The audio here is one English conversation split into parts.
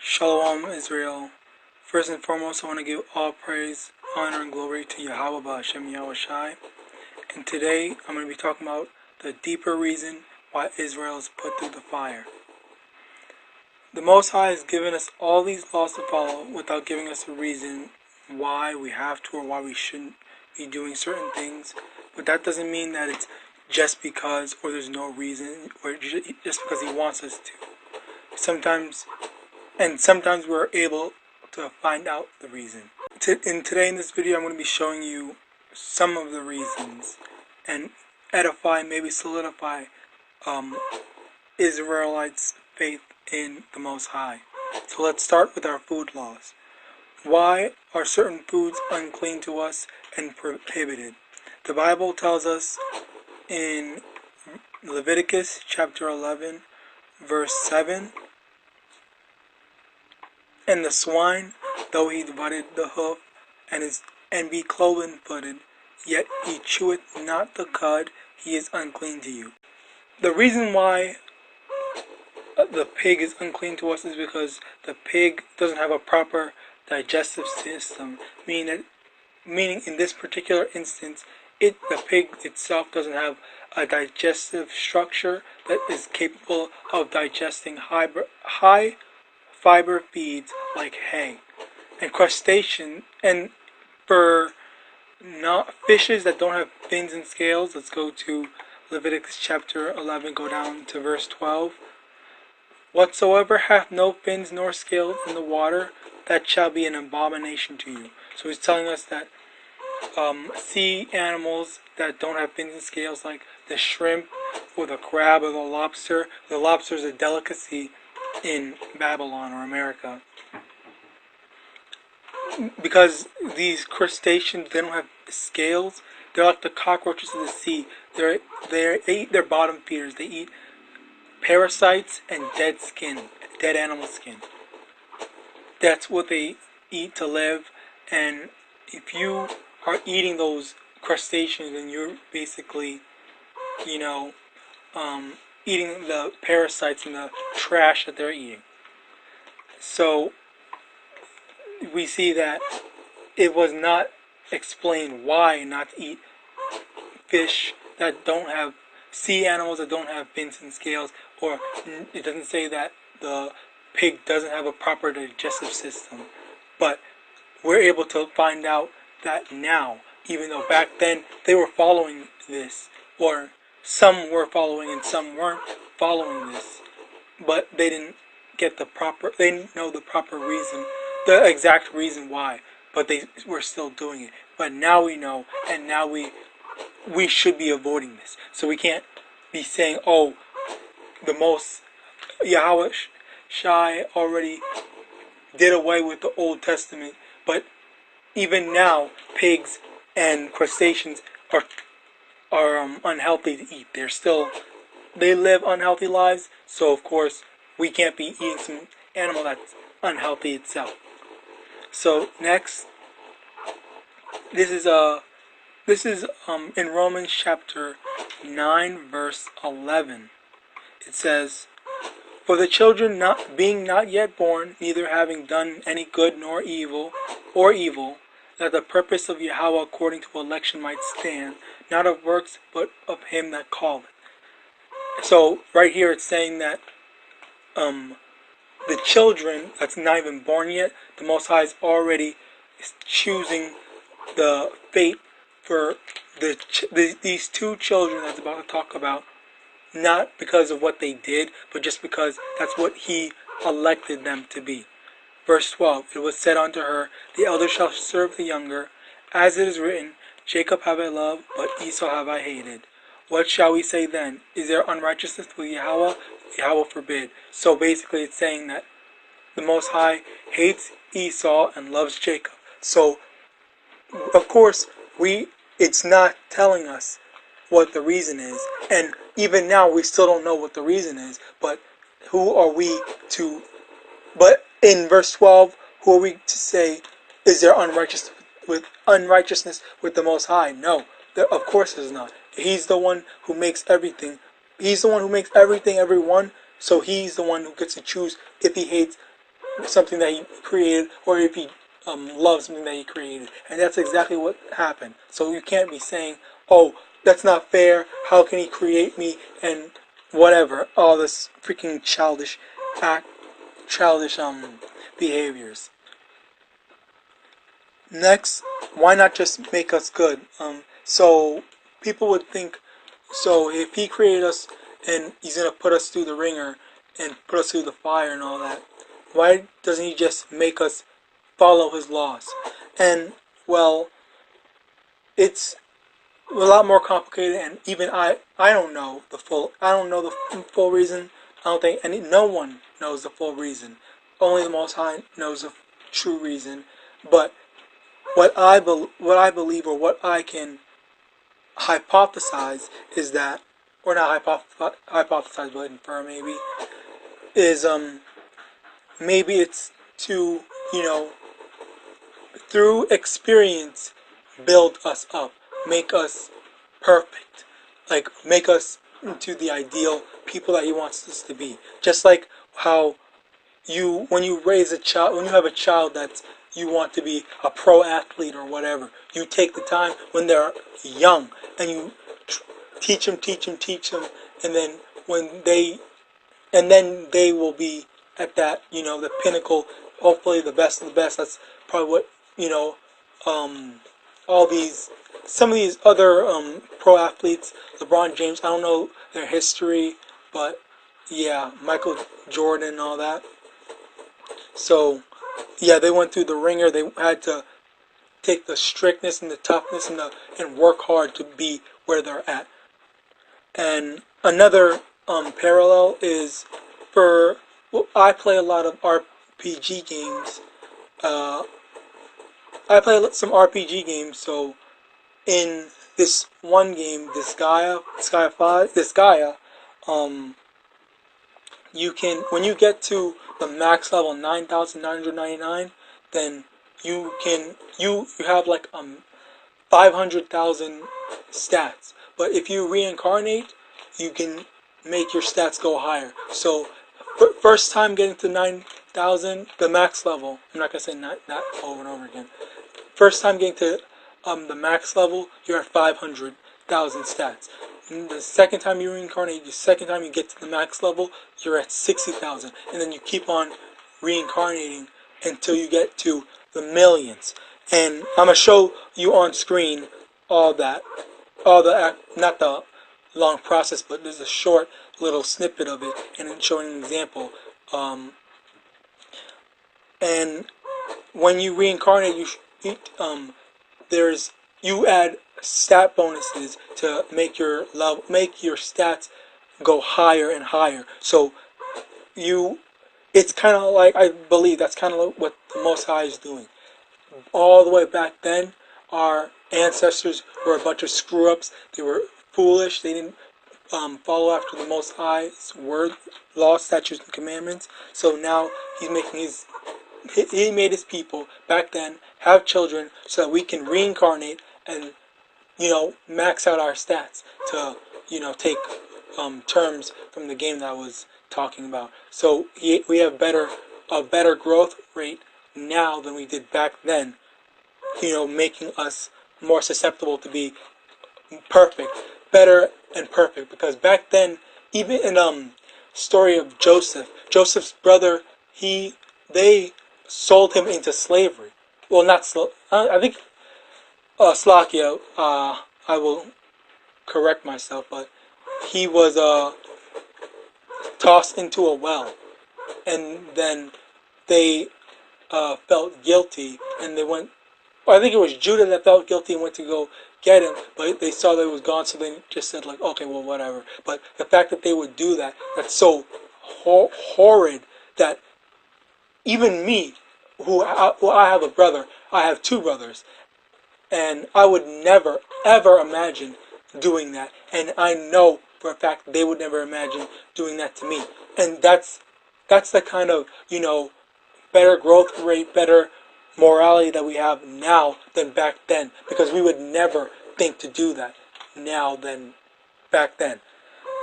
Shalawom Israel. First and foremost, I want to give all praise, honor, and glory to Babaqasha Achyam. And today, I'm going to be talking about the deeper reason why Israel is put through the fire. The Most High has given us all these laws to follow without giving us a reason why we have to or why we shouldn't be doing certain things. But that doesn't mean that it's just because or there's no reason or just because He wants us to. Sometimes we're able to find out the reason. Today in this video, I'm going to be showing you some of the reasons and edify, maybe solidify Israelites' faith in the Most High. So let's start with our food laws. Why are certain foods unclean to us and prohibited? The Bible tells us in Leviticus chapter 11, verse 7, "And the swine, though he divided the hoof, and be cloven-footed, yet he cheweth not the cud, he is unclean to you." The reason why the pig is unclean to us is because the pig doesn't have a proper digestive system, meaning in this particular instance, the pig itself doesn't have a digestive structure that is capable of digesting high fiber feeds like hay and crustacean. And for fishes that don't have fins and scales, let's go to Leviticus chapter 11, go down to verse 12. "Whatsoever hath no fins nor scales in the water, that shall be an abomination to you." So he's telling us that sea animals that don't have fins and scales, like the shrimp or the crab or the lobster is a delicacy in Babylon or America, because these crustaceans, they don't have scales. They're like the cockroaches of the sea. They eat their bottom feeders. They eat parasites and dead animal skin. That's what they eat to live. And if you are eating those crustaceans, then you're basically, eating the parasites and the trash that they're eating. So we see that it was not explained why not to eat fish that don't have, sea animals that don't have fins and scales, or it doesn't say that the pig doesn't have a proper digestive system. But we're able to find out that now, even though back then they were following this, or some were following and some weren't following this, but they didn't know the proper reason, the exact reason why, but they were still doing it. But now we know, and now we should be avoiding this. So we can't be saying, oh, the most Yahweh Shai already did away with the Old Testament, but even now, pigs and crustaceans are unhealthy to eat. They live unhealthy lives, so of course we can't be eating some animal that's unhealthy itself. So next, this is in Romans chapter 9, verse 11. It says, "For the children being not yet born, neither having done any good nor evil, that the purpose of Yahweh according to election might stand, not of works, but of him that calleth." So right here it's saying that the children that's not even born yet, the Most High is already choosing the fate for these two children that's about to talk about, not because of what they did, but just because that's what He elected them to be. Verse 12, "It was said unto her, the elder shall serve the younger, as it is written, Jacob have I loved, but Esau have I hated. What shall we say then? Is there unrighteousness with Yahweh? Yahweh forbid." So basically it's saying that the Most High hates Esau and loves Jacob. So, of course, it's not telling us what the reason is. And even now we still don't know what the reason is. But who are we to... But in verse 12, who are we to say, is there unrighteousness with the Most High? No, of course there's not. He's the one who makes everything. He's the one who makes everything, everyone. So he's the one who gets to choose if he hates something that he created, or if he loves something that he created. And that's exactly what happened. So you can't be saying, oh, that's not fair, how can he create me, and whatever, all this freaking childish behaviors. Next, why not just make us good? So people would think, so if he created us and he's gonna put us through the ringer and put us through the fire and all that, why doesn't he just make us follow his laws? And well, it's a lot more complicated, and even I don't know the full reason. I don't think no one knows the full reason. Only the Most High knows the true reason. But what I believe, or what I can hypothesize, is that, or not hypothesize, but infer maybe, is maybe it's to, through experience, build us up, make us perfect, like make us into the ideal people that he wants us to be. Just like how when you raise a child, when you have a child that's you want to be a pro athlete or whatever, you take the time when they're young and you teach them, and then they will be at that, the pinnacle, hopefully the best of the best. That's probably what, all these, some of these other pro athletes, LeBron James, I don't know their history, but yeah, Michael Jordan and all that. So yeah, they went through the ringer. They had to take the strictness and the toughness and work hard to be where they're at. And another parallel is I play a lot of RPG games. Uh, I play some RPG games, so in this one game, um, you can, when you get to the max level 9,999, then you have like 500,000 stats. But if you reincarnate, you can make your stats go higher. So first time getting to 9,000, the max level. I'm not gonna say that over and over again. First time getting to the max level, you're at 500,000 stats. And the second time you reincarnate, the second time you get to the max level, you're at 60,000. And then you keep on reincarnating until you get to the millions. And I'm going to show you on screen all that. Not the long process, but there's a short little snippet of it, and it's showing an example. And when you reincarnate, you add stat bonuses to make your stats go higher and higher. So it's kind of like, I believe that's kind of like what the Most High is doing. All the way back then, our ancestors were a bunch of screw-ups. They were foolish. They didn't follow after the Most High's word, law, statutes, and commandments. So now he made his people back then have children so that we can reincarnate and max out our stats to take terms from the game that I was talking about. So we have a better growth rate now than we did back then, making us more susceptible to be perfect, better and perfect. Because back then, even in story of Joseph's brother, they sold him into slavery. Well, not I think Slakia. I will correct myself, but he was tossed into a well, and then they felt guilty, and they went. Well, I think it was Judah that felt guilty and went to go get him, but they saw that it was gone, so they just said like, okay, well, whatever. But the fact that they would do that, that's so horrid that even me, who I have a brother, I have two brothers, and I would never, ever imagine doing that. And I know for a fact they would never imagine doing that to me. And that's the kind of, better growth rate, better morality that we have now than back then. Because we would never think to do that now than back then.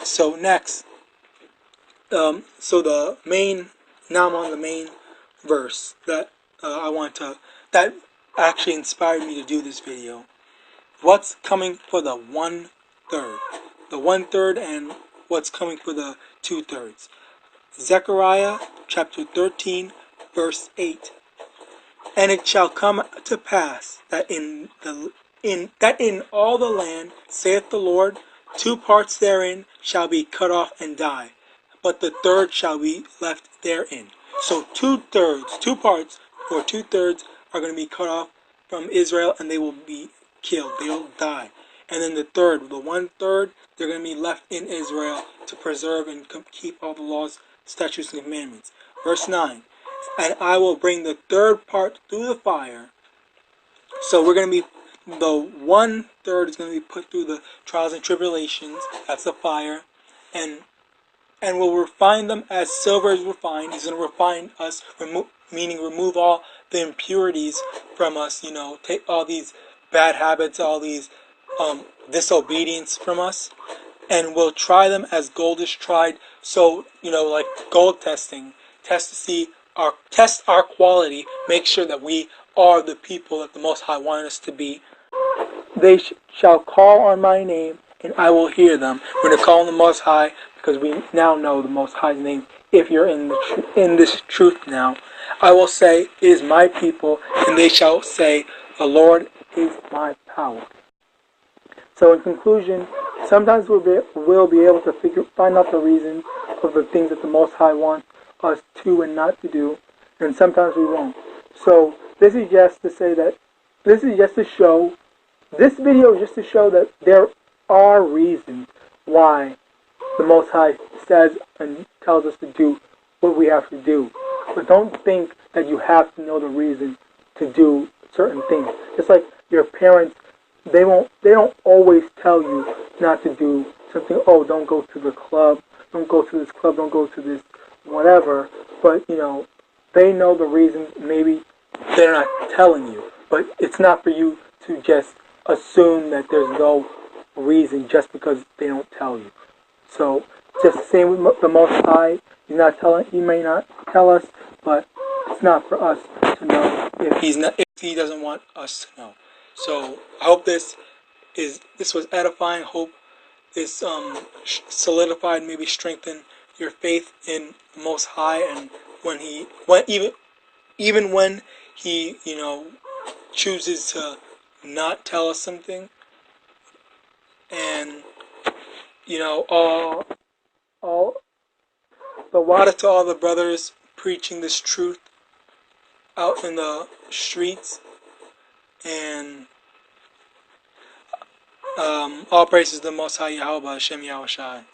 So next, now I'm on the main verse that that actually inspired me to do this video. What's coming for the 1/3? The 1/3 and what's coming for the 2/3. Zechariah chapter 13, verse 8. And it shall come to pass that in all the land, saith the Lord, 2 parts therein shall be cut off and die, but the third shall be left therein. So 2/3, 2 parts, or 2/3 are going to be cut off from Israel, and they will be killed. They will die. And then the 1/3, they're going to be left in Israel to preserve and keep all the laws, statutes, and commandments. Verse 9. And I will bring the 3rd part through the fire. So we're going to be, the 1/3 is going to be put through the trials and tribulations. That's the fire. And will refine them as silver is refined. He's going to refine us, meaning remove all the impurities from us, take all these bad habits, all these disobedience from us, and will try them as gold is tried. So, like gold testing, test our quality, make sure that we are the people that the Most High wanted us to be. They shall call on my name, and I will hear them. We're going to call on the Most High because we now know the Most High's name. If you're in this truth now, I will say, it is my people, and they shall say, the Lord is my power. So in conclusion, sometimes we'll be able to find out the reasons of the things that the Most High wants us to and not to do, and sometimes we won't. So this is just to say that, this video is just to show that there are reasons why the Most High says and tells us to do what we have to do. But don't think that you have to know the reason to do certain things. Just like your parents, they don't always tell you not to do something. Oh, don't go to the club, don't go to this club, don't go to this whatever. But they know the reasons. Maybe they're not telling you, but it's not for you to just assume that there's no reason just because they don't tell you. So just the same with the Most High. He may not tell us, but it's not for us to know if he doesn't want us to know. So I hope this was edifying. Hope this solidified, maybe strengthened your faith in the Most High, and even when he chooses to not tell us something, and all the water to all the brothers preaching this truth out in the streets, and all praises to the Most High Yahweh Hashem Yahushai.